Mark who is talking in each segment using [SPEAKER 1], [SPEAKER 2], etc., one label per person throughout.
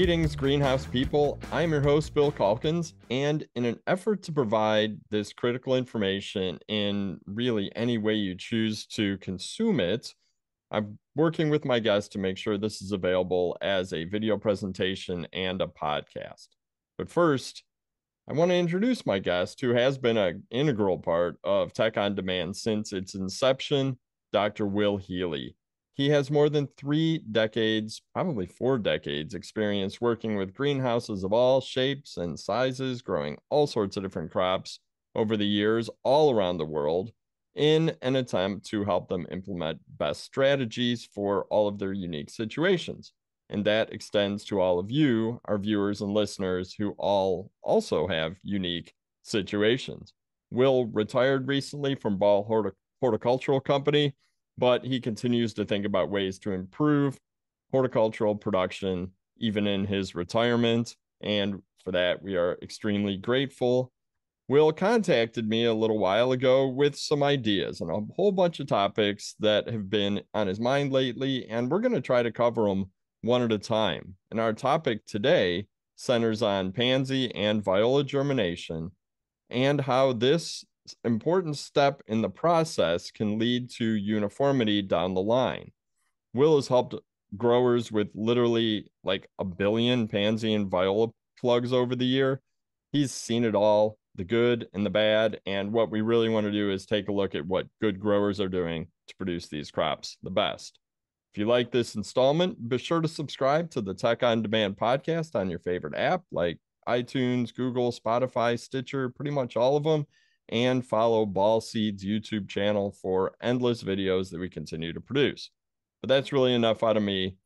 [SPEAKER 1] Greetings, greenhouse people. I'm your host, Bill Calkins, and in an effort to provide this critical information in really any way you choose to consume it, I'm working with my guests to make sure this is available as a video presentation and a podcast. But first, I want to introduce my guest, who has been an integral part of Tech on Demand since its inception, Dr. Will Healy. He has more than 3 decades, probably 4 decades, experience working with greenhouses of all shapes and sizes, growing all sorts of different crops over the years all around the world in an attempt to help them implement best strategies for all of their unique situations. And that extends to all of you, our viewers and listeners, who all also have unique situations. Will retired recently from Ball Horticultural Company, but he continues to think about ways to improve horticultural production even in his retirement. And for that, we are extremely grateful. Will contacted me a little while ago with some ideas and a whole bunch of topics that have been on his mind lately, and we're going to try to cover them one at a time. And our topic today centers on pansy and viola germination and how this important step in the process can lead to uniformity down the line. Will has helped growers with literally like a billion pansy and viola plugs over the year. He's seen it all, the good and the bad. And what we really want to do is take a look at what good growers are doing to produce these crops the best. If you like this installment, be sure to subscribe to the Tech on Demand podcast on your favorite app like iTunes, Google, Spotify, Stitcher, pretty much all of them, and follow Ball Seed's YouTube channel for endless videos that we continue to produce. But that's really enough out of me.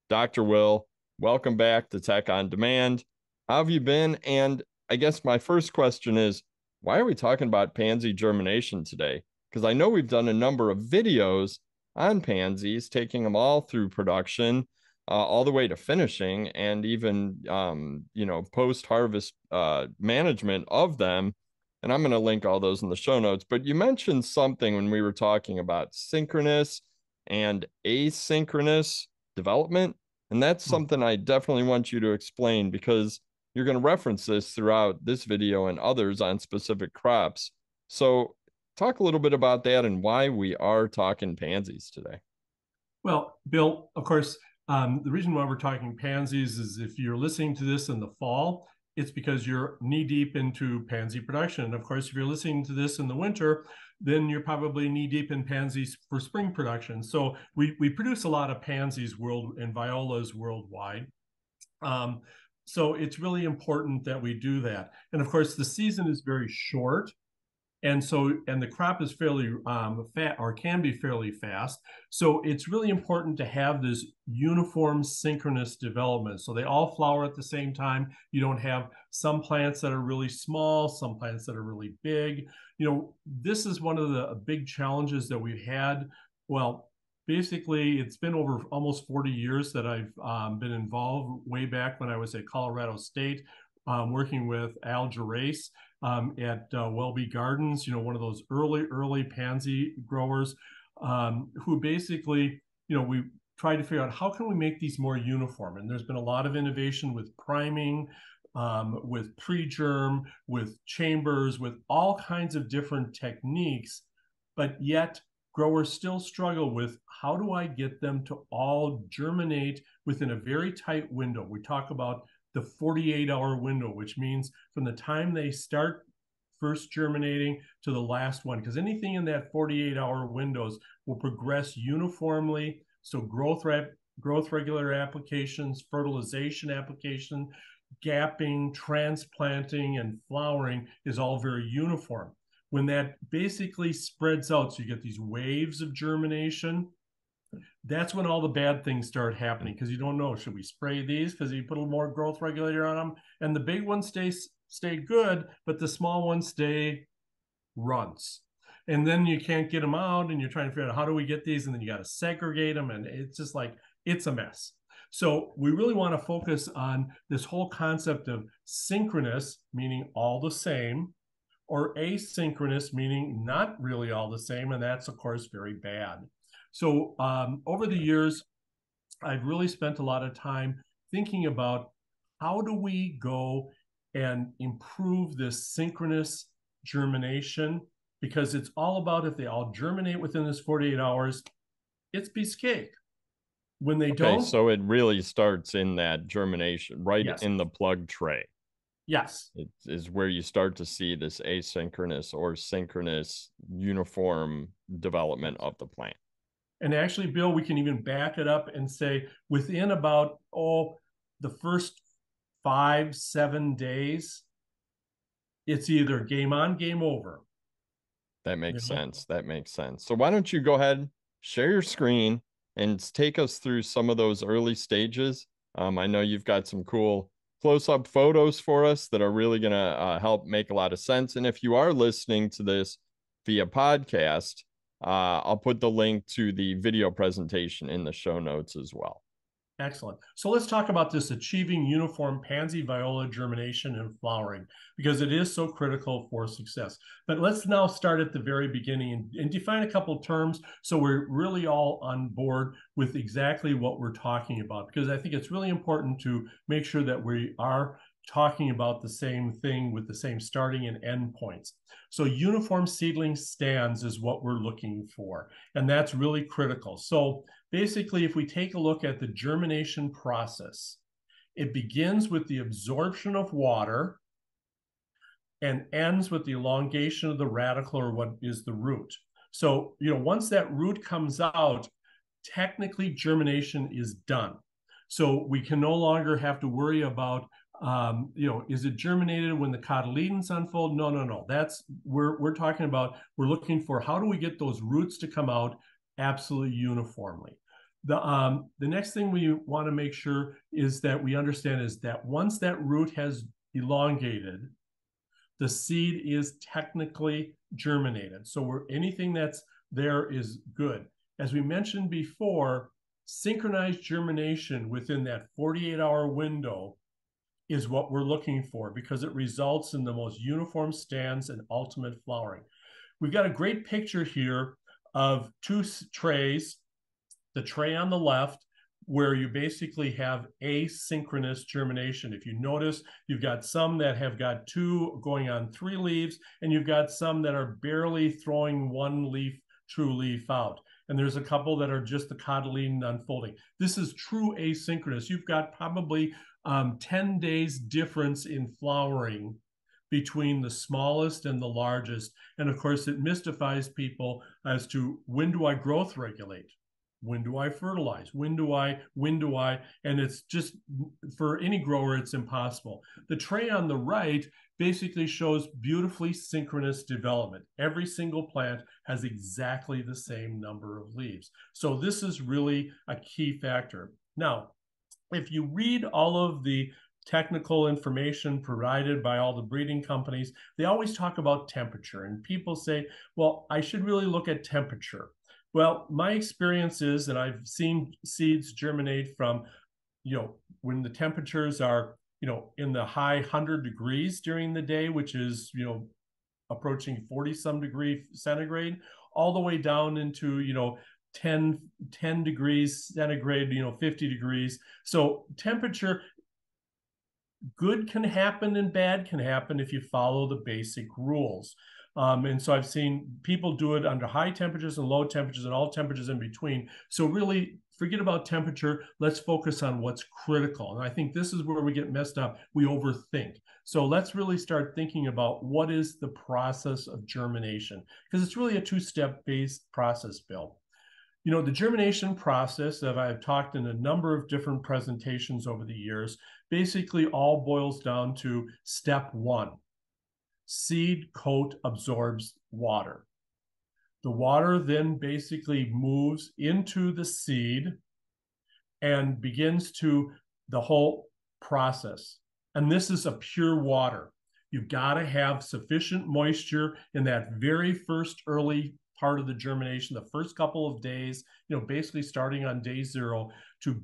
[SPEAKER 1] Dr. Will, welcome back to Tech on Demand. How have you been? And I guess my first question is, why are we talking about pansy germination today? Because I know we've done a number of videos on pansies, taking them all through production, all the way to finishing, and even post-harvest management of them. And I'm going to link all those in the show notes. But you mentioned something when we were talking about synchronous and asynchronous development, and that's something I definitely want you to explain, because you're going to reference this throughout this video and others on specific crops. So talk a little bit about that and why we are talking pansies today.
[SPEAKER 2] Well, Bill, of course, the reason why we're talking pansies is if you're listening to this in the fall, it's because you're knee-deep into pansy production. And of course, if you're listening to this in the winter, then you're probably knee-deep in pansies for spring production. So we produce a lot of pansies and violas worldwide. So it's really important that we do that. And of course, the season is very short. And the crop is fairly fat, or can be fairly fast. So it's really important to have this uniform synchronous development. So they all flower at the same time. You don't have some plants that are really small, some plants that are really big. This is one of the big challenges that we've had. Well, basically, it's been over almost 40 years that I've been involved, way back when I was at Colorado State, working with Al Gerace at Welby Gardens, one of those early pansy growers, who basically, we tried to figure out how can we make these more uniform. And there's been a lot of innovation with priming, with pre-germ, with chambers, with all kinds of different techniques, but yet growers still struggle with how do I get them to all germinate within a very tight window. We talk about the 48-hour window, which means from the time they start first germinating to the last one, because anything in that 48-hour windows will progress uniformly. So growth regular applications, fertilization application, gapping, transplanting, and flowering is all very uniform. When that basically spreads out, so you get these waves of germination, that's when all the bad things start happening, because you don't know, should we spray these because you put a little more growth regulator on them, and the big ones stay good, but the small ones stay runts, and then you can't get them out, and you're trying to figure out how do we get these, and then you got to segregate them, and it's just like, it's a mess. So we really want to focus on this whole concept of synchronous, meaning all the same, or asynchronous, meaning not really all the same, and that's of course very bad. So over the years, I've really spent a lot of time thinking about how do we go and improve this synchronous germination? Because it's all about, if they all germinate within this 48 hours, it's piece of cake. When they
[SPEAKER 1] Okay,
[SPEAKER 2] don't,
[SPEAKER 1] so it really starts in that germination, right
[SPEAKER 2] yes,
[SPEAKER 1] in the plug tray.
[SPEAKER 2] yes.
[SPEAKER 1] It is where you start to see this asynchronous or synchronous uniform development
[SPEAKER 2] Yes.
[SPEAKER 1] of the plant.
[SPEAKER 2] And actually, Bill, we can even back it up and say within about, the first 5, 7 days, it's either game on, game over.
[SPEAKER 1] That
[SPEAKER 2] You
[SPEAKER 1] makes
[SPEAKER 2] know,
[SPEAKER 1] sense. That makes sense. So why don't you go ahead, share your screen, and take us through some of those early stages. I know you've got some cool close-up photos for us that are really going to help make a lot of sense. And if you are listening to this via podcast, I'll put the link to the video presentation in the show notes as well.
[SPEAKER 2] excellent. So let's talk about this achieving uniform pansy viola germination and flowering, because it is so critical for success. But let's now start at the very beginning and define a couple terms so we're really all on board with exactly what we're talking about, because I think it's really important to make sure that we are talking about the same thing with the same starting and end points. So uniform seedling stands is what we're looking for, and that's really critical. So basically, if we take a look at the germination process, it begins with the absorption of water and ends with the elongation of the radicle, or what is the root. So, once that root comes out, technically germination is done. So we can no longer have to worry about, is it germinated when the cotyledons unfold? No, no, no. That's we're talking about. We're looking for, how do we get those roots to come out absolutely uniformly. The next thing we want to make sure is that we understand is that once that root has elongated, the seed is technically germinated. So anything that's there is good. As we mentioned before, synchronized germination within that 48-hour window is what we're looking for, because it results in the most uniform stands and ultimate flowering. We've got a great picture here of two trays. The tray on the left, where you basically have asynchronous germination. If you notice, you've got some that have got 2 going on 3 leaves, and you've got some that are barely throwing 1 leaf, true leaf out. And there's a couple that are just the cotyledon unfolding. This is true asynchronous. You've got probably 10 days difference in flowering between the smallest and the largest. And of course, it mystifies people as to, when do I growth regulate? When do I fertilize? When do I? And it's just, for any grower, it's impossible. The tray on the right basically shows beautifully synchronous development. Every single plant has exactly the same number of leaves. So this is really a key factor. Now, if you read all of the technical information provided by all the breeding companies, they always talk about temperature. And people say, well, I should really look at temperature. Well, my experience is that I've seen seeds germinate from, when the temperatures are, in the high 100 degrees during the day, which is, approaching 40 some degree centigrade, all the way down into, 10 degrees centigrade, 50 degrees. So temperature, good can happen and bad can happen if you follow the basic rules. And so I've seen people do it under high temperatures and low temperatures and all temperatures in between. So really, forget about temperature. Let's focus on what's critical. And I think this is where we get messed up. We overthink. So let's really start thinking about, what is the process of germination? Because it's really a 2-step based process, Bill. The germination process that I've talked in a number of different presentations over the years basically all boils down to step 1. Seed coat absorbs water. The water then basically moves into the seed and begins to the whole process. And this is a pure water. You've got to have sufficient moisture in that very first early part of the germination, the first couple of days, basically starting on day 0, to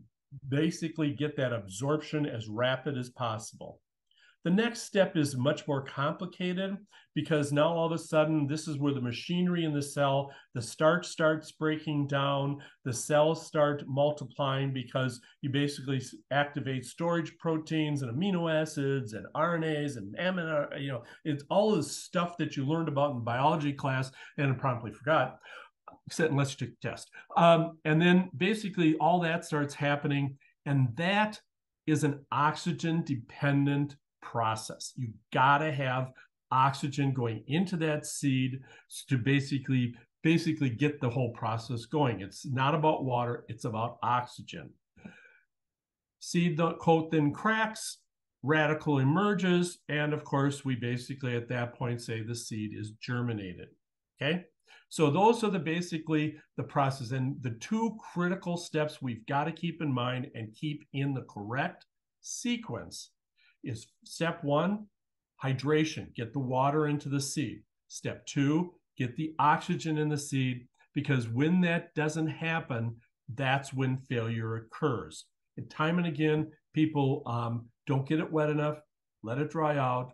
[SPEAKER 2] basically get that absorption as rapid as possible. The next step is much more complicated because now all of a sudden, this is where the machinery in the cell, the starch starts breaking down, the cells start multiplying because you basically activate storage proteins and amino acids and RNAs and amino, it's all of the stuff that you learned about in biology class and promptly forgot, except unless you took the test. And then basically all that starts happening, and that is an oxygen dependent process. You got to have oxygen going into that seed to basically get the whole process going. It's not about water, it's about oxygen. Seed coat then cracks, radicle emerges, and of course, we basically at that point say the seed is germinated. Okay, so those are basically the process. And the two critical steps we've got to keep in mind and keep in the correct sequence is step one, hydration, get the water into the seed. Step two, get the oxygen in the seed, because when that doesn't happen, that's when failure occurs. And time and again, people don't get it wet enough, let it dry out,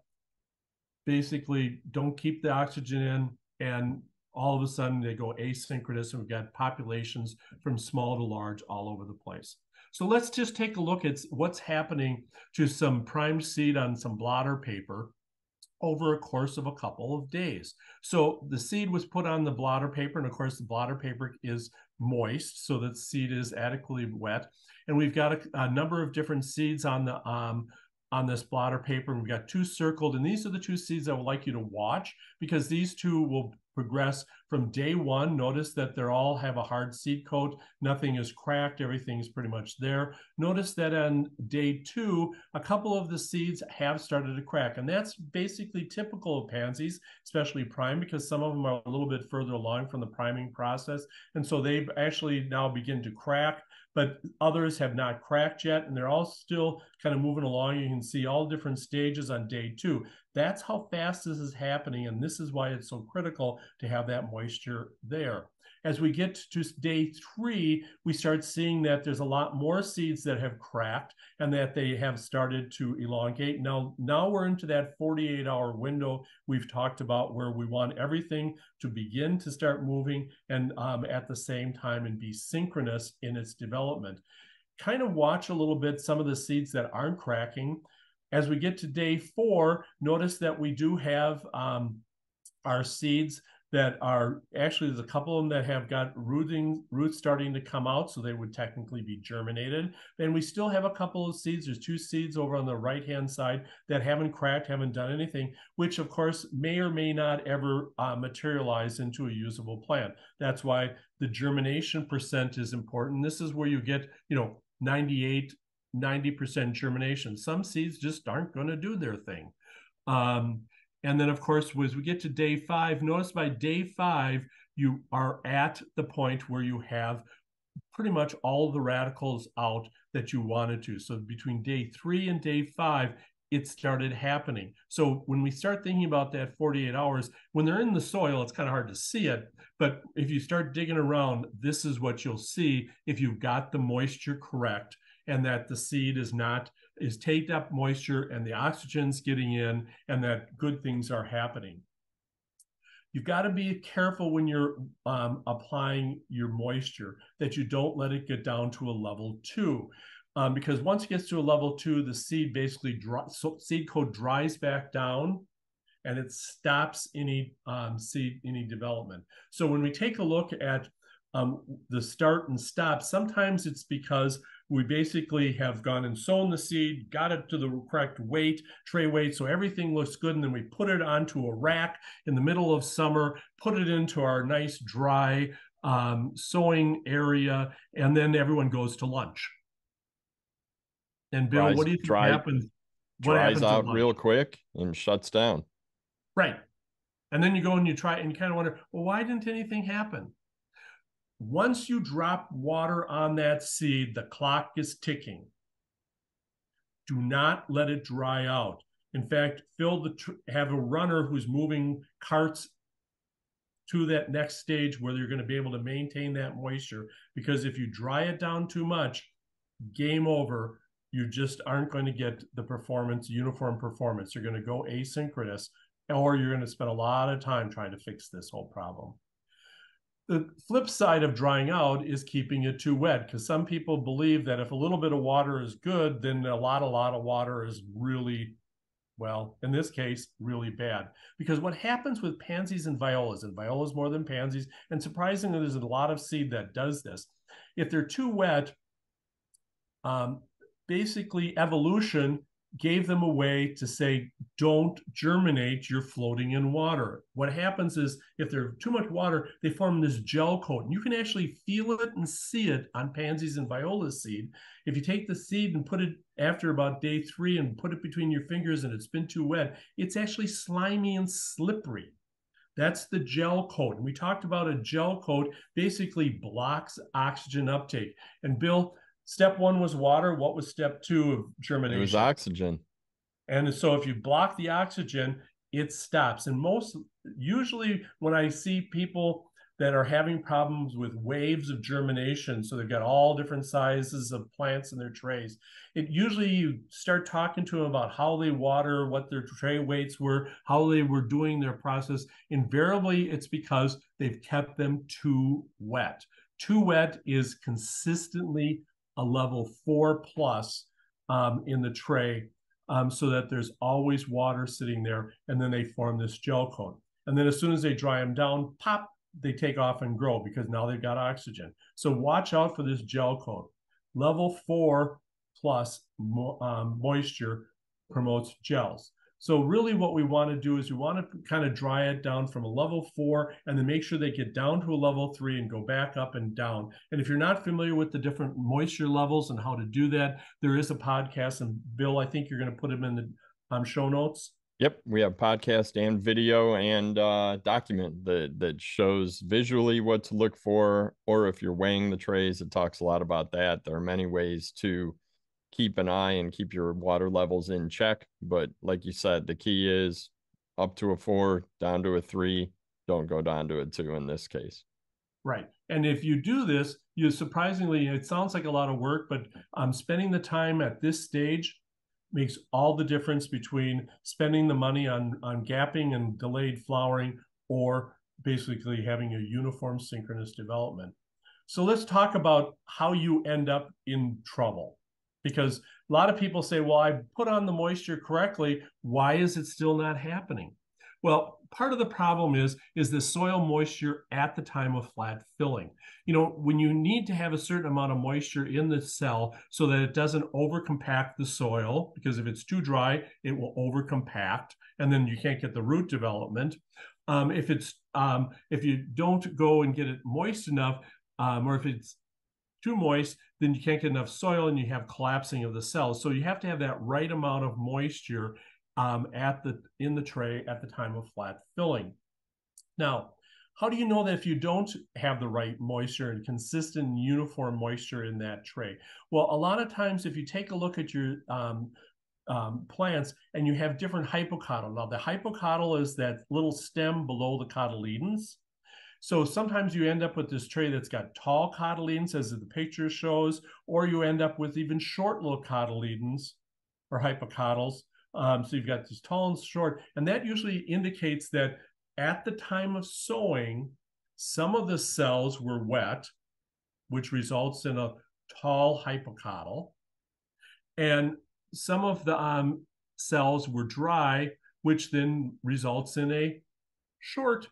[SPEAKER 2] basically don't keep the oxygen in, and all of a sudden they go asynchronous, and we've got populations from small to large all over the place. So let's just take a look at what's happening to some primed seed on some blotter paper over a course of a couple of days. So the seed was put on the blotter paper, and of course the blotter paper is moist so that the seed is adequately wet. And we've got a number of different seeds on this blotter paper, and we've got two circled, and these are the two seeds I would like you to watch, because these two will progress from day one. Notice that they all have a hard seed coat, nothing is cracked, everything is pretty much there. Notice that on day two, a couple of the seeds have started to crack, and that's basically typical of pansies, especially prime, because some of them are a little bit further along from the priming process, and so they actually now begin to crack, but others have not cracked yet, and they're all still kind of moving along. You can see all different stages on day two. That's how fast this is happening, and this is why it's so critical to have that moisture there. As we get to day three, we start seeing that there's a lot more seeds that have cracked and that they have started to elongate. Now we're into that 48-hour window we've talked about, where we want everything to begin to start moving and at the same time and be synchronous in its development. Kind of watch a little bit some of the seeds that aren't cracking. As we get to day four, notice that we do have our seeds that are actually, there's a couple of them that have got roots starting to come out, so they would technically be germinated. And we still have a couple of seeds. There's two seeds over on the right-hand side that haven't cracked, haven't done anything, which of course may or may not ever materialize into a usable plant. That's why the germination percent is important. This is where you get, 98, 90% germination. Some seeds just aren't going to do their thing. And then, of course, as we get to day five, notice by day five, you are at the point where you have pretty much all the radicals out that you wanted to. So between day 3 and day 5, it started happening. So when we start thinking about that 48 hours, when they're in the soil, it's kind of hard to see it. But if you start digging around, this is what you'll see if you've got the moisture correct, and that the seed is taking up moisture and the oxygen's getting in, and that good things are happening. You've got to be careful when you're applying your moisture that you don't let it get down to a level 2. Because once it gets to a level 2, the seed basically seed coat dries back down, and it stops any development. So when we take a look at the start and stop, sometimes it's because we basically have gone and sown the seed, got it to the correct weight, tray weight, so everything looks good, and then we put it onto a rack in the middle of summer, put it into our nice dry sowing area, and then everyone goes to lunch. And Bill, what do you think happens? What
[SPEAKER 1] dries out real quick and shuts down.
[SPEAKER 2] Right. And then you go and you try, and you kind of wonder, well, why didn't anything happen? Once you drop water on that seed, the clock is ticking. Do not let it dry out. In fact, have a runner who's moving carts to that next stage where you're going to be able to maintain that moisture. Because if you dry it down too much, game over. you just aren't going to get the performance, uniform performance. You're going to go asynchronous, or you're going to spend a lot of time trying to fix this whole problem. The flip side of drying out is keeping it too wet, because some people believe that if a little bit of water is good, then a lot of water is really, well, in this case, really bad. Because what happens with pansies and violas more than pansies, and surprisingly, there's a lot of seed that does this. If they're too wet, basically evolution gave them a way to say, don't germinate, you're floating in water. What happens is if there's too much water, they form this gel coat. And you can actually feel it and see it on pansies and viola seed. If you take the seed and put it after about day 3 and put it between your fingers and it's been too wet, it's actually slimy and slippery. That's the gel coat. And we talked about a gel coat basically blocks oxygen uptake. And Bill, step 1 was water. What was step 2 of germination?
[SPEAKER 1] It was oxygen.
[SPEAKER 2] And so if you block the oxygen, it stops. And usually when I see people that are having problems with waves of germination, so they've got all different sizes of plants in their trays, usually you start talking to them about how they water, what their tray weights were, how they were doing their process. Invariably, it's because they've kept them too wet. Too wet is consistently a level 4 plus in the tray, so that there's always water sitting there, and then they form this gel coat. And then as soon as they dry them down, pop, they take off and grow because now they've got oxygen. So watch out for this gel coat. Level 4 plus moisture promotes gels. So really what we want to do is we want to kind of dry it down from a level 4 and then make sure they get down to a level 3 and go back up and down. And if you're not familiar with the different moisture levels and how to do that, there is a podcast. And Bill, I think you're going to put them in the show notes.
[SPEAKER 1] Yep, we have podcast and video and document that shows visually what to look for, or if you're weighing the trays, it talks a lot about that. There are many ways to keep an eye and keep your water levels in check. But like you said, the key is up to a 4, down to a 3. Don't go down to a 2 in this case.
[SPEAKER 2] Right. And if you do this, you surprisingly, it sounds like a lot of work, but spending the time at this stage makes all the difference between spending the money on gapping and delayed flowering or basically having a uniform synchronous development. So let's talk about how you end up in trouble. Because a lot of people say, well, I put on the moisture correctly. Why is it still not happening? Well, part of the problem is the soil moisture at the time of flat filling. You know, when you need to have a certain amount of moisture in the cell so that it doesn't overcompact the soil, because if it's too dry, it will overcompact, and then you can't get the root development. If you don't go and get it moist enough, or if it's too moist, then you can't get enough soil and you have collapsing of the cells. So you have to have that right amount of moisture in the tray at the time of flat filling. Now, how do you know that if you don't have the right moisture and consistent and uniform moisture in that tray? Well, a lot of times if you take a look at your plants and you have different hypocotyl. Now, the hypocotyl is that little stem below the cotyledons. So sometimes you end up with this tray that's got tall cotyledons, as the picture shows, or you end up with even short little cotyledons or hypocotyls. So you've got this tall and short, and that usually indicates that at the time of sowing, some of the cells were wet, which results in a tall hypocotyl, and some of the cells were dry, which then results in a short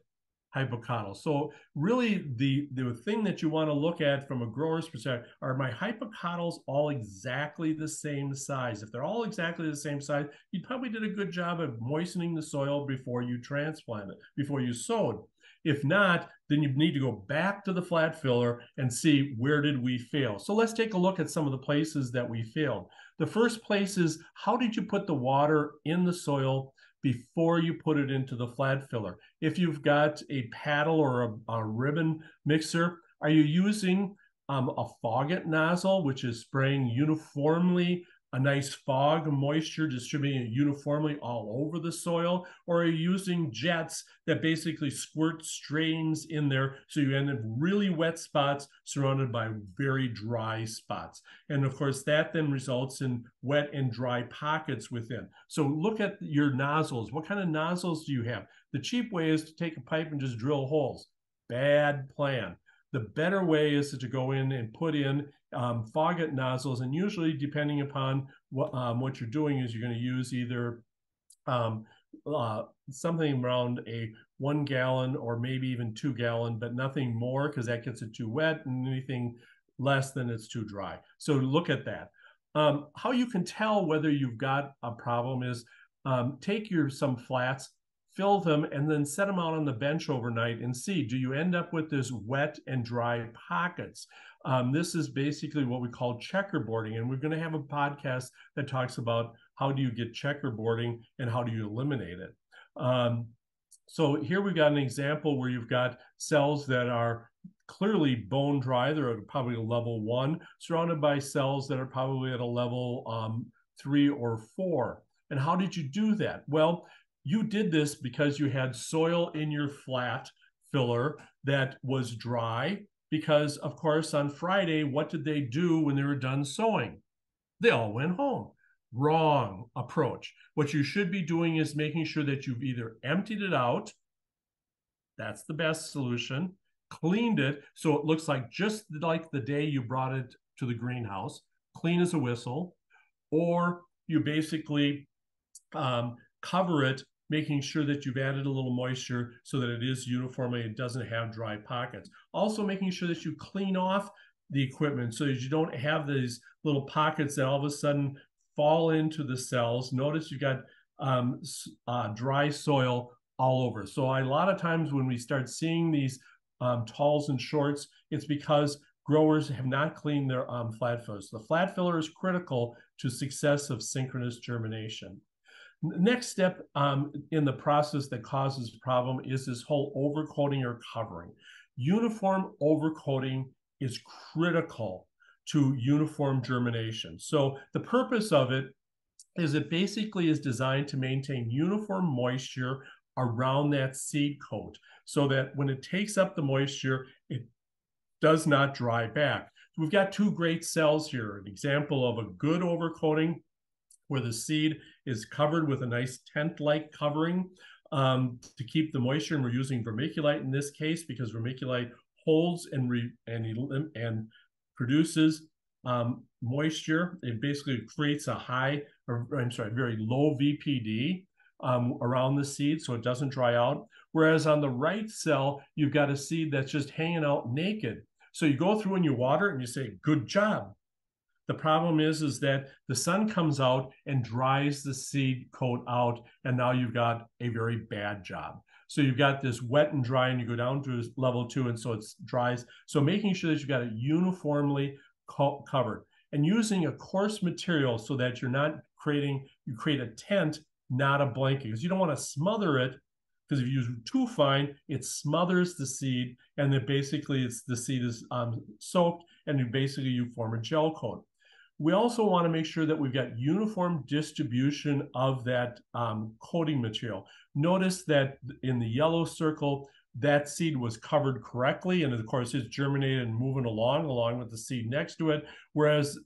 [SPEAKER 2] hypocotyl. So really the thing that you want to look at from a grower's perspective, are my hypocotyls all exactly the same size? If they're all exactly the same size, you probably did a good job of moistening the soil before you transplanted, before you sowed. If not, then you need to go back to the flat filler and see where did we fail. So let's take a look at some of the places that we failed. The first place is, how did you put the water in the soil before you put it into the flat filler? If you've got a paddle or a ribbon mixer, are you using a faucet nozzle, which is spraying uniformly a nice fog of moisture distributing it uniformly all over the soil, or are you using jets that basically squirt streams in there so you end up really wet spots surrounded by very dry spots? And of course, that then results in wet and dry pockets within. So look at your nozzles. What kind of nozzles do you have? The cheap way is to take a pipe and just drill holes. Bad plan. The better way is to go in and put in faucet nozzles, and usually depending upon what you're doing is you're going to use either something around a 1 gallon or maybe even 2 gallon, but nothing more because that gets it too wet, and anything less than it's too dry. So look at that. How you can tell whether you've got a problem is take some flats, fill them, and then set them out on the bench overnight and see, do you end up with this wet and dry pockets? This is basically what we call checkerboarding, and we're going to have a podcast that talks about how do you get checkerboarding and how do you eliminate it. So here we've got an example where you've got cells that are clearly bone dry. They're at probably a level 1, surrounded by cells that are probably at a level 3 or 4. And how did you do that? Well, you did this because you had soil in your flat filler that was dry, because of course on Friday, what did they do when they were done sowing? They all went home. Wrong approach. What you should be doing is making sure that you've either emptied it out, that's the best solution, cleaned it so it looks like just like the day you brought it to the greenhouse, clean as a whistle, or you basically cover it, making sure that you've added a little moisture so that it is uniformly, it doesn't have dry pockets. Also making sure that you clean off the equipment so that you don't have these little pockets that all of a sudden fall into the cells. Notice you've got dry soil all over. So a lot of times when we start seeing these talls and shorts, it's because growers have not cleaned their flat fillers. The flat filler is critical to success of synchronous germination. Next step in the process that causes problem is this whole overcoating or covering. Uniform overcoating is critical to uniform germination. So the purpose of it is it basically is designed to maintain uniform moisture around that seed coat so that when it takes up the moisture, it does not dry back. We've got two great cells here. An example of a good overcoating where the seed is covered with a nice tent-like covering to keep the moisture. And we're using vermiculite in this case because vermiculite holds and produces moisture. It basically creates a very low VPD around the seed so it doesn't dry out. Whereas on the right cell, you've got a seed that's just hanging out naked. So you go through and you water it and you say, good job. The problem is that the sun comes out and dries the seed coat out, and now you've got a very bad job. So you've got this wet and dry, and you go down to level 2, and so it dries. So making sure that you've got it uniformly covered, and using a coarse material so that you create a tent, not a blanket, because you don't want to smother it, because if you use too fine, it smothers the seed, and then basically the seed is soaked, and you form a gel coat. We also want to make sure that we've got uniform distribution of that coating material. Notice that in the yellow circle, that seed was covered correctly, and of course it's germinated and moving along with the seed next to it, whereas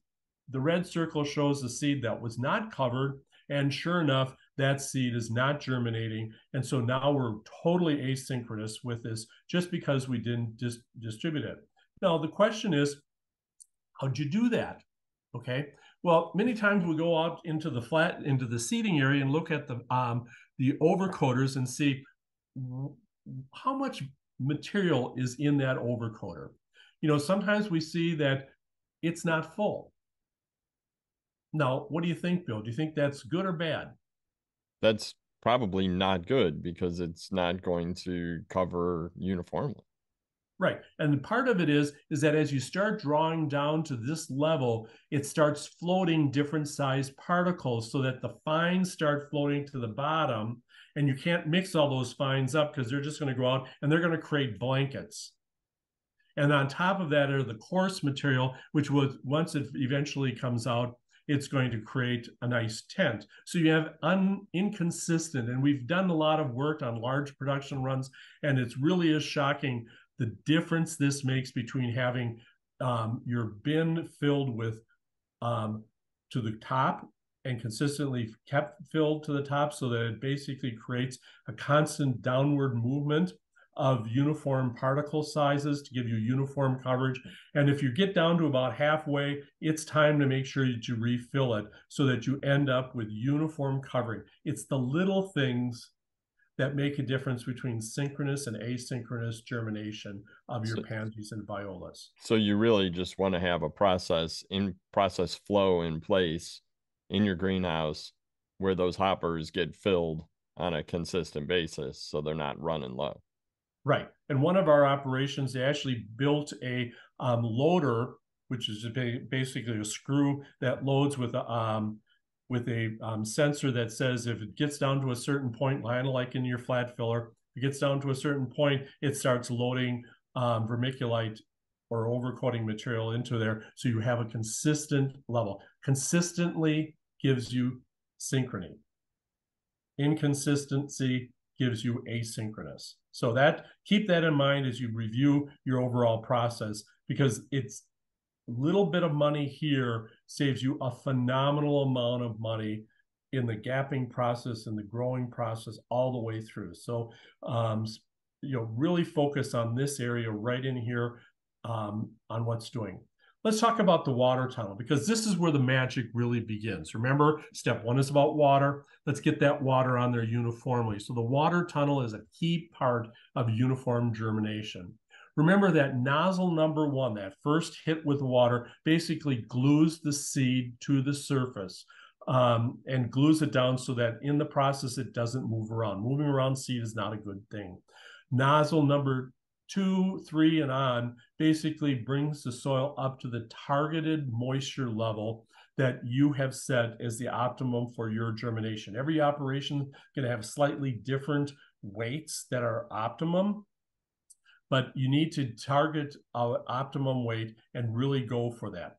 [SPEAKER 2] the red circle shows the seed that was not covered, and sure enough, that seed is not germinating, and so now we're totally asynchronous with this just because we didn't distribute it. Now, the question is, how'd you do that? Okay, well, many times we go out into the seeding area and look at the overcoaters and see how much material is in that overcoater. You know, sometimes we see that it's not full. Now, what do you think, Bill? Do you think that's good or bad?
[SPEAKER 1] That's probably not good because it's not going to cover uniformly.
[SPEAKER 2] Right. And part of it is that as you start drawing down to this level, it starts floating different sized particles so that the fines start floating to the bottom, and you can't mix all those fines up because they're just going to go out and they're going to create blankets. And on top of that are the coarse material, which once it eventually comes out, it's going to create a nice tent. So you have inconsistent, and we've done a lot of work on large production runs, and it's really is shocking the difference this makes between having your bin filled with to the top and consistently kept filled to the top, so that it basically creates a constant downward movement of uniform particle sizes to give you uniform coverage. And if you get down to about halfway, it's time to make sure that you refill it so that you end up with uniform covering. It's the little things that make a difference between synchronous and asynchronous germination of your pansies and violas.
[SPEAKER 1] So you really just want to have a process flow in place in your greenhouse where those hoppers get filled on a consistent basis so they're not running low.
[SPEAKER 2] Right. And one of our operations, they actually built a loader, which is basically a screw that loads with a sensor that says if it gets down to a certain point, kind of like in your flat filler, if it gets down to a certain point, it starts loading vermiculite or overcoating material into there. So you have a consistent level. Consistently gives you synchrony. Inconsistency gives you asynchronous. So that keep that in mind as you review your overall process, because it's little bit of money here saves you a phenomenal amount of money in the gapping process and the growing process all the way through. So really focus on this area right in here on what's doing. Let's talk about the water tunnel, because this is where the magic really begins. Remember, step one is about water. Let's get that water on there uniformly. So the water tunnel is a key part of uniform germination. Remember that nozzle number one, that first hit with water, basically glues the seed to the surface and glues it down so that in the process it doesn't move around. Moving around seed is not a good thing. Nozzle number 2, 3, and on basically brings the soil up to the targeted moisture level that you have set as the optimum for your germination. Every operation is going to have slightly different weights that are optimum, but you need to target our optimum weight and really go for that.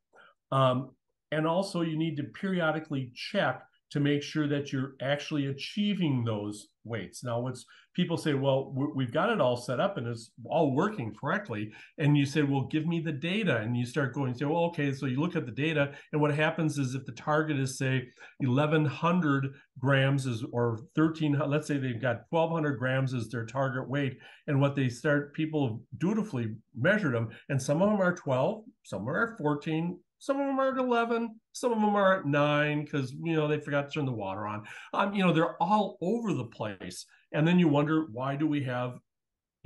[SPEAKER 2] And also you need to periodically check to make sure that you're actually achieving those weights. Now, what's people say, well, we've got it all set up and it's all working correctly. And you say, well, give me the data. And you start going, say, well, okay, so you look at the data, and what happens is if the target is, say, 1,100 grams or 1,300, let's say they've got 1,200 grams as their target weight, and what they start, people dutifully measured them, and some of them are 12, some are 14, some of them are at 11, some of them are at 9 because, they forgot to turn the water on. They're all over the place. And then you wonder, why do we have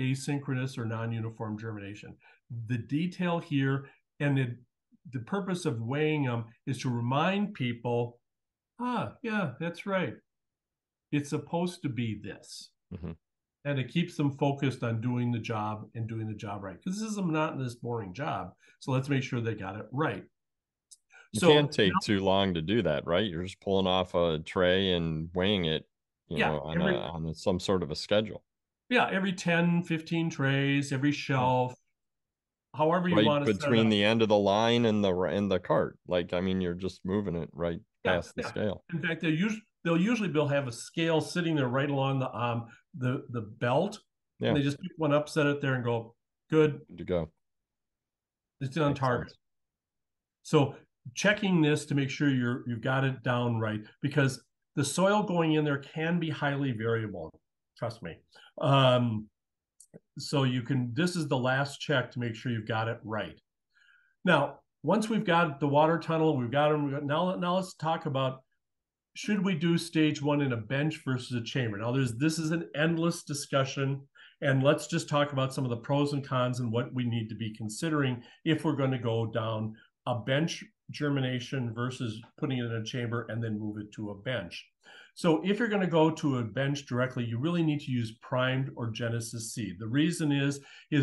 [SPEAKER 2] asynchronous or non-uniform germination? The detail here and the purpose of weighing them is to remind people, yeah, that's right. It's supposed to be this. Mm-hmm. And it keeps them focused on doing the job and doing the job right. Because this is a monotonous, boring job. So let's make sure they got it right.
[SPEAKER 1] You can't take too long to do that, right? You're just pulling off a tray and weighing it, on some sort of a schedule.
[SPEAKER 2] Yeah, every 10, 15 trays, every shelf, however you want to set it
[SPEAKER 1] between
[SPEAKER 2] up.
[SPEAKER 1] the end of the line and the cart. You're just moving it right past the scale.
[SPEAKER 2] In fact, they'll usually have a scale sitting there right along the belt. Yeah. And they just pick one up, set it there, and go, good
[SPEAKER 1] to go.
[SPEAKER 2] It's on target. So checking this to make sure you've got it down right, because the soil going in there can be highly variable. Trust me. So this is the last check to make sure you've got it right. Now, once we've got the water tunnel, we've got them. Now let's talk about, should we do stage one in a bench versus a chamber? Now this is an endless discussion, and let's just talk about some of the pros and cons and what we need to be considering if we're going to go down a bench germination versus putting it in a chamber and then move it to a bench. So if you're going to go to a bench directly, you really need to use primed or Genesis seed. The reason is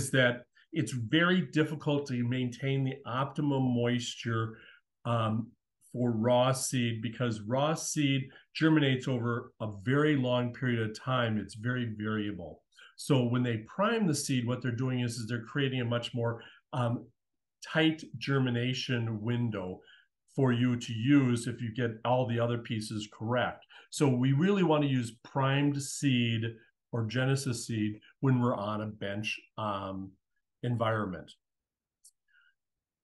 [SPEAKER 2] that it's very difficult to maintain the optimum moisture for raw seed, because raw seed germinates over a very long period of time. It's very variable. So when they prime the seed, what they're doing is they're creating a much more tight germination window for you to use if you get all the other pieces correct. So we really want to use primed seed or Genesis seed when we're on a bench environment.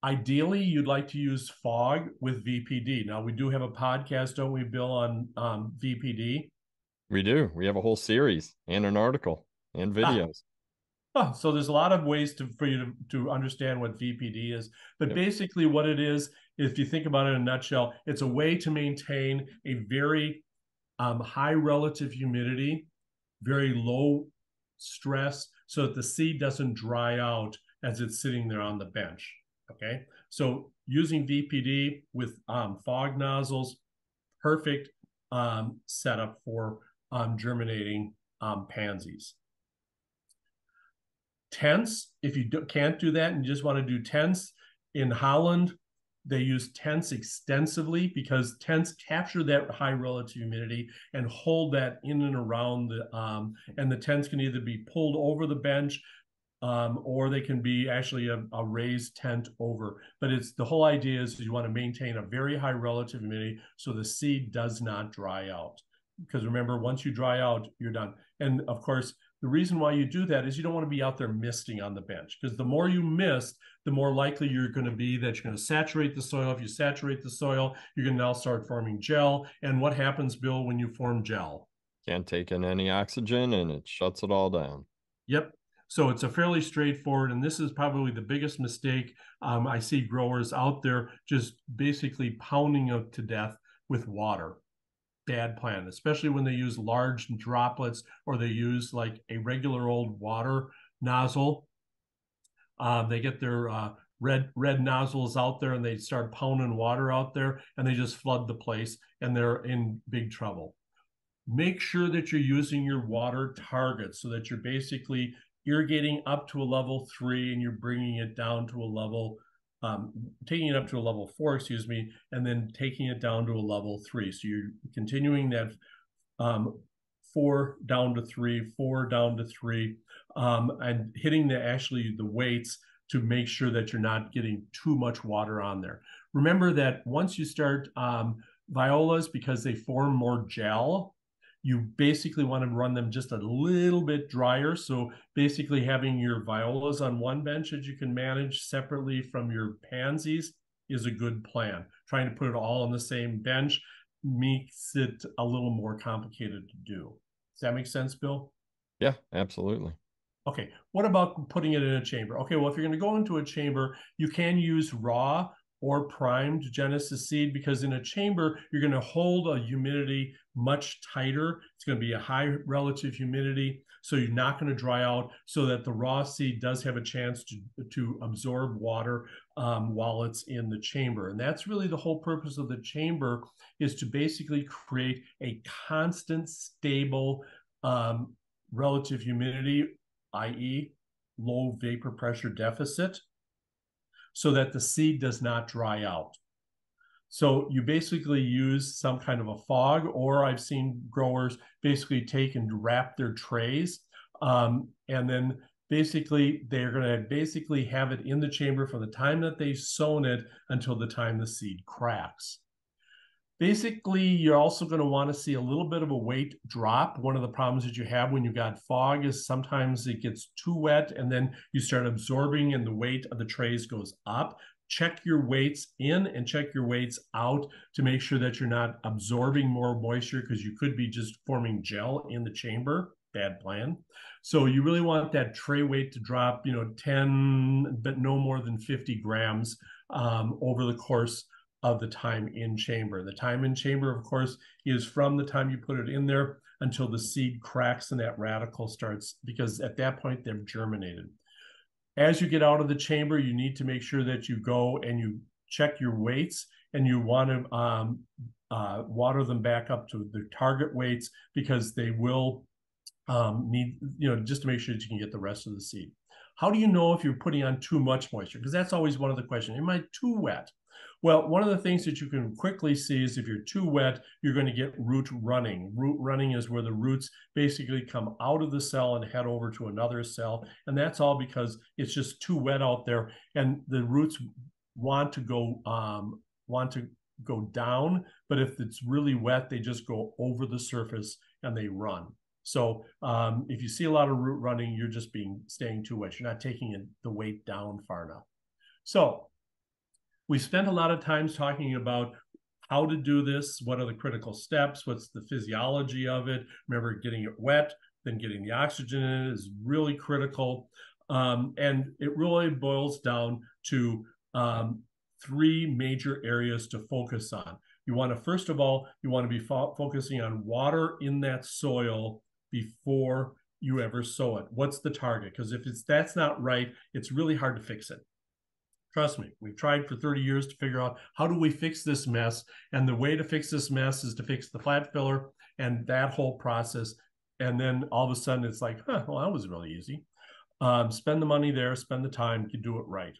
[SPEAKER 2] Ideally, you'd like to use fog with VPD. Now, we do have a podcast, don't we, Bill, on VPD?
[SPEAKER 1] We do. We have a whole series and an article and videos.
[SPEAKER 2] Oh, so there's a lot of ways for you to understand what VPD is. But
[SPEAKER 1] Yep.
[SPEAKER 2] basically what it is, if you think about it in a nutshell, it's a way to maintain a very high relative humidity, very low stress, so that the seed doesn't dry out as it's sitting there on the bench. Okay, so using VPD with fog nozzles, perfect setup for germinating pansies. Tents, if you can't do that and you just want to do tents, in Holland, they use tents extensively because tents capture that high relative humidity and hold that in and around the, and the tents can either be pulled over the bench or they can be actually a raised tent over. But it's the whole idea is you want to maintain a very high relative humidity so the seed does not dry out. Because remember, once you dry out, you're done. And of course, the reason why you do that is you don't want to be out there misting on the bench, because the more you mist, the more likely you're going to be that you're going to saturate the soil. If you saturate the soil, you're going to now start forming gel. And what happens, Bill, when you form gel?
[SPEAKER 1] Can't take in any oxygen and it shuts it all down.
[SPEAKER 2] Yep. So it's a fairly straightforward, and this is probably the biggest mistake I see growers out there just basically pounding it to death with water. Bad plan, especially when they use large droplets or they use like a regular old water nozzle. They get their red nozzles out there and they start pounding water out there and they just flood the place and they're in big trouble. Make sure that you're using your water targets so that you're basically irrigating up to a level 3 and you're bringing it down to a level taking it up to a level 4, excuse me, and then taking it down to a level 3. So you're continuing that 4 down to 3, 4 down to 3, and hitting the weights to make sure that you're not getting too much water on there. Remember that once you start violas, because they form more gel, you basically want to run them just a little bit drier. So basically having your violas on one bench that you can manage separately from your pansies is a good plan. Trying to put it all on the same bench makes it a little more complicated to do. Does that make sense, Bill?
[SPEAKER 1] Yeah, absolutely.
[SPEAKER 2] Okay, what about putting it in a chamber? Okay, well, if you're going to go into a chamber, you can use raw or primed Genesis seed, because in a chamber, you're going to hold a humidity much tighter. It's going to be a high relative humidity, so you're not going to dry out, so that the raw seed does have a chance to absorb water while it's in the chamber. And that's really the whole purpose of the chamber, is to basically create a constant, stable relative humidity, i.e. low vapor pressure deficit, so that the seed does not dry out. So you basically use some kind of a fog, or I've seen growers basically take and wrap their trays, and then basically they're going to basically have it in the chamber from the time that they've sown it until the time the seed cracks. Basically, you're also going to want to see a little bit of a weight drop. One of the problems that you have when you got fog is sometimes it gets too wet and then you start absorbing and the weight of the trays goes up. Check your weights in and check your weights out to make sure that you're not absorbing more moisture, because you could be just forming gel in the chamber. Bad plan. So you really want that tray weight to drop, 10, but no more than 50 grams over the course of the time in chamber. The time in chamber, of course, is from the time you put it in there until the seed cracks and that radicle starts, because at that point they've germinated. As you get out of the chamber, you need to make sure that you go and you check your weights, and you want to water them back up to the target weights, because they will need, just to make sure that you can get the rest of the seed. How do you know if you're putting on too much moisture? Because that's always one of the questions. Am I too wet? Well, one of the things that you can quickly see is if you're too wet, you're going to get root running. Root running is where the roots basically come out of the cell and head over to another cell. And that's all because it's just too wet out there. And the roots want to go down, but if it's really wet, they just go over the surface and they run. So if you see a lot of root running, you're just staying too wet. You're not taking the weight down far enough. So we spent a lot of times talking about how to do this, what are the critical steps, what's the physiology of it. Remember, getting it wet, then getting the oxygen in it is really critical. And it really boils down to 3 major areas to focus on. You want to, first of all, you want to be focusing on water in that soil before you ever sow it. What's the target? Because if that's not right, it's really hard to fix it. Trust me, we've tried for 30 years to figure out how do we fix this mess. And the way to fix this mess is to fix the flat filler and that whole process. And then all of a sudden it's like, well, that was really easy. Spend the money there, spend the time, you do it right.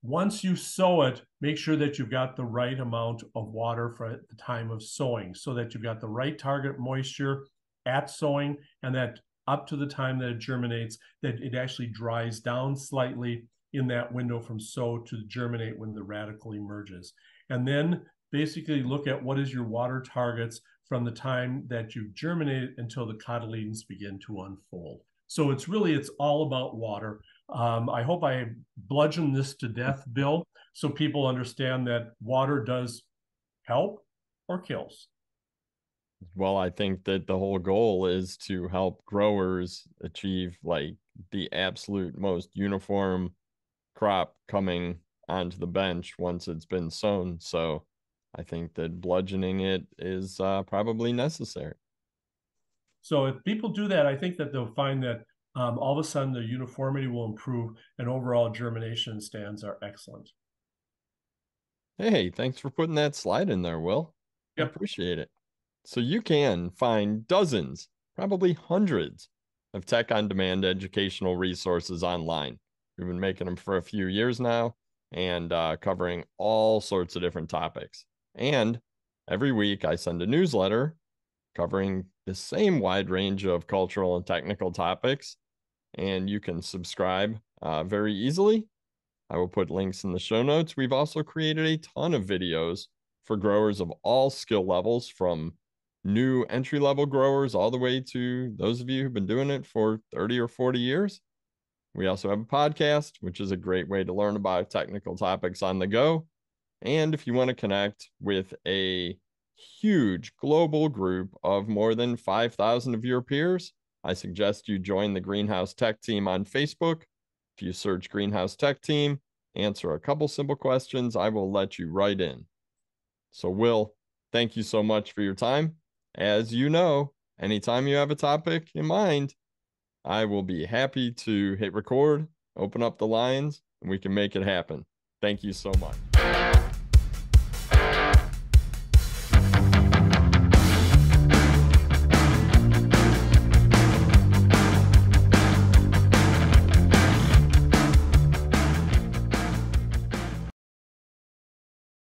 [SPEAKER 2] Once you sow it, make sure that you've got the right amount of water for the time of sowing so that you've got the right target moisture at sowing, and that up to the time that it germinates, that it actually dries down slightly in that window from sow to germinate when the radicle emerges. And then basically look at what is your water targets from the time that you germinate until the cotyledons begin to unfold. So it's all about water. I hope I bludgeoned this to death, Bill, so people understand that water does help or kills.
[SPEAKER 1] Well, I think that the whole goal is to help growers achieve like the absolute most uniform crop coming onto the bench once it's been sown. So I think that bludgeoning it is probably necessary.
[SPEAKER 2] So if people do that, I think that they'll find that all of a sudden the uniformity will improve and overall germination stands are excellent.
[SPEAKER 1] Hey, thanks for putting that slide in there, Will. I
[SPEAKER 2] Yep.
[SPEAKER 1] appreciate it. So you can find dozens, probably hundreds of tech on demand educational resources online. We've been making them for a few years now and covering all sorts of different topics. And every week I send a newsletter covering the same wide range of cultural and technical topics. And you can subscribe very easily. I will put links in the show notes. We've also created a ton of videos for growers of all skill levels, from new entry-level growers all the way to those of you who've been doing it for 30 or 40 years. We also have a podcast, which is a great way to learn about technical topics on the go. And if you want to connect with a huge global group of more than 5,000 of your peers, I suggest you join the Greenhouse Tech Team on Facebook. If you search Greenhouse Tech Team, answer a couple simple questions, I will let you right in. So, Will, thank you so much for your time. As you know, anytime you have a topic in mind, I will be happy to hit record, open up the lines, and we can make it happen. Thank you so much.